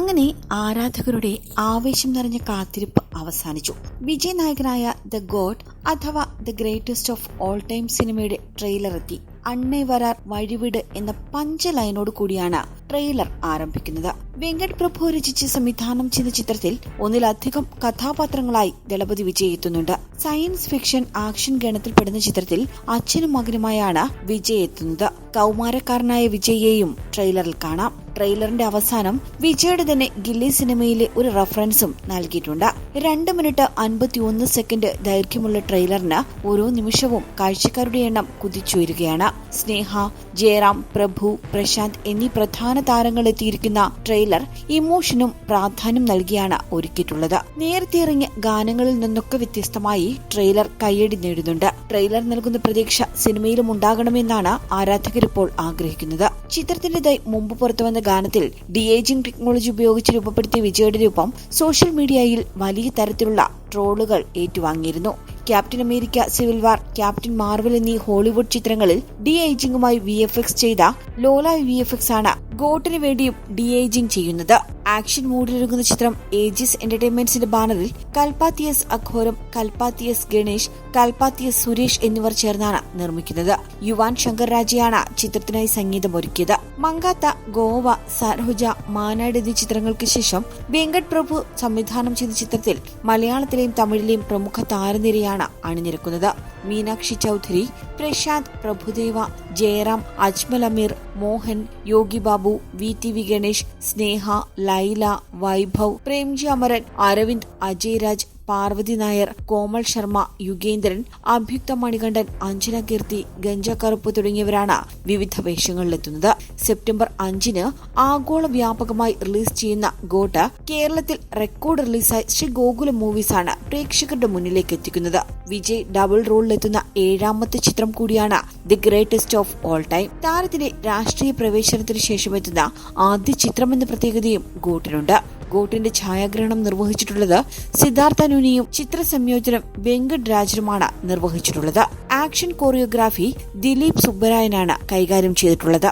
അങ്ങനെ ആരാധകരുടെ ആവേശം നിറഞ്ഞ കാത്തിരിപ്പ് അവസാനിച്ചു. വിജയ് നായകനായ ദ ഗോഡ് അഥവാ the greatest of all time സിനിമയുടെ ട്രെയിലർ എത്തി. അണ്ണേ വരാർ വഴിവിട് എന്ന പഞ്ച ലൈനോട് കൂടിയാണ് ട്രെയിലർ ആരംഭിക്കുന്നത്. വെങ്കട് പ്രഭു രചിച്ച് സംവിധാനം ചെയ്ത ചിത്രത്തിൽ ഒന്നിലധികം കഥാപാത്രങ്ങളായി ദളപതി വിജയ് എത്തുന്നുണ്ട്. സയൻസ് ഫിക്ഷൻ ആക്ഷൻ ഗണത്തിൽപ്പെടുന്ന ചിത്രത്തിൽ അച്ഛനും മകനുമായാണ് വിജയ് എത്തുന്നത്. കൗമാരക്കാരനായ വിജയെയും ട്രെയിലറിൽ കാണാം. ട്രെയിലറിന്റെ അവസാനം വിജയുടെ തന്നെ ഗില്ലി സിനിമയിലെ ഒരു റഫറൻസും നൽകിയിട്ടുണ്ട്. 2 മിനിറ്റ് 51 സെക്കൻഡ് ദൈർഘ്യമുള്ള ട്രെയിലറിന് ഓരോ നിമിഷവും കാഴ്ചക്കാരുടെ എണ്ണം കുതിച്ചുയരുകയാണ്. സ്നേഹ, ജയറാം, പ്രഭു, പ്രശാന്ത് എന്നീ പ്രധാന താരങ്ങൾ എത്തിയിരിക്കുന്ന ട്രെയിലർ ഇമോഷനും പ്രാധാന്യം നൽകിയാണ് ഒരുക്കിയിട്ടുള്ളത്. നേരത്തെ ഇറങ്ങിയ ഗാനങ്ങളിൽ നിന്നൊക്കെ വ്യത്യസ്തമായി ട്രെയിലർ കയ്യടി നേടുന്നുണ്ട്. ട്രെയിലർ നൽകുന്ന പ്രതീക്ഷ സിനിമയിലും ഉണ്ടാകണമെന്നാണ് ആരാധകരിപ്പോൾ ആഗ്രഹിക്കുന്നത്. ചിത്രത്തിന്റേതായി മുമ്പ് പുറത്തുവന്ന ഗാനത്തിൽ ഡി-ഏജിംഗ് ടെക്നോളജി ഉപയോഗിച്ച് രൂപപ്പെടുത്തിയ വിജയുടെ രൂപം സോഷ്യൽ മീഡിയയിൽ വലിയ തരത്തിലുള്ള ട്രോളുകൾ ഏറ്റുവാങ്ങിയിരുന്നു. Captain America, Civil War, Captain Marvel എന്നീ ഹോളിവുഡ് ചിത്രങ്ങളിൽ ഡി-ഏജിംഗുമായി VFX ചെയ്ത ലോല VFX ആണ് ഗോട്ടിന് വേണ്ടിയും ഡി-ഏജിംഗ് ചെയ്യുന്നത്. ആക്ഷൻ മൂഡിലൊരുങ്ങുന്ന ചിത്രം ഏജിസ് എന്റർടൈൻമെന്റ്സിന്റെ ബാനറിൽ കൽപാത്തിയസ് അഘോരം, കൽപാത്തിയസ് ഗണേഷ്, കൽപാത്തിയസ് സുരേഷ് എന്നിവർ ചേർന്നാണ് നിർമ്മിക്കുന്നത്. യുവാൻ ശങ്കർ രാജയാണ് ചിത്രത്തിനായി സംഗീതം ഒരുക്കിയത്. മങ്കാത്ത, ഗോവ, സരോജ, മാനാട് എന്നീ ചിത്രങ്ങൾക്ക് ശേഷം വെങ്കട് പ്രഭു സംവിധാനം ചെയ്ത ചിത്രത്തിൽ മലയാളത്തിലെയും തമിഴിലെയും പ്രമുഖ താരനിരയാണ് അണിനിരക്കുന്നത്. മീനാക്ഷി ചൌധരി, പ്രശാന്ത്, പ്രഭുദേവ, ജയറാം, അജ്മൽ അമീർ, മോഹൻ, യോഗി ബാബു, VTV ഗണേഷ്, സ്നേഹ, ലൈല, വൈഭവ്, പ്രേംജി അമരൻ, അരവിന്ദ്, അജയ് രാജ്, പാർവതി നായർ, കോമൾ ശർമ്മ, യുഗേന്ദ്രൻ, അഭ്യുക്ത മണികണ്ഠൻ, അഞ്ജന കീർത്തി, ഗഞ്ച കറുപ്പ് തുടങ്ങിയവരാണ് വിവിധ വേഷങ്ങളിലെത്തുന്നത്. സെപ്റ്റംബർ 5 ആഗോള വ്യാപകമായി റിലീസ് ചെയ്യുന്ന ഗോട്ട് കേരളത്തിൽ റെക്കോർഡ് റിലീസായി ശ്രീ ഗോകുലം മൂവീസാണ് പ്രേക്ഷകരുടെ മുന്നിലേക്ക് എത്തിക്കുന്നത്. വിജയ് ഡബിൾ റോളിലെത്തുന്ന 7ാമത്തെ ചിത്രം കൂടിയാണ് the greatest of all time. താരത്തിന്റെ രാഷ്ട്രീയ പ്രവേശനത്തിന് ശേഷം എത്തുന്ന ആദ്യ ചിത്രമെന്ന പ്രത്യേകതയും ഗോട്ടിനുണ്ട്. ഗോട്ടിന്റെ ഛായാഗ്രഹണം നിർവഹിച്ചിട്ടുള്ളത് സിദ്ധാർത്ഥ നുനിയും ചിത്ര സംയോജനം വെങ്കട് രാജനുമാണ് നിർവഹിച്ചിട്ടുള്ളത്. ആക്ഷൻ കോറിയോഗ്രാഫി ദിലീപ് സുബ്ബരായനാണ് കൈകാര്യം ചെയ്തിട്ടുള്ളത്.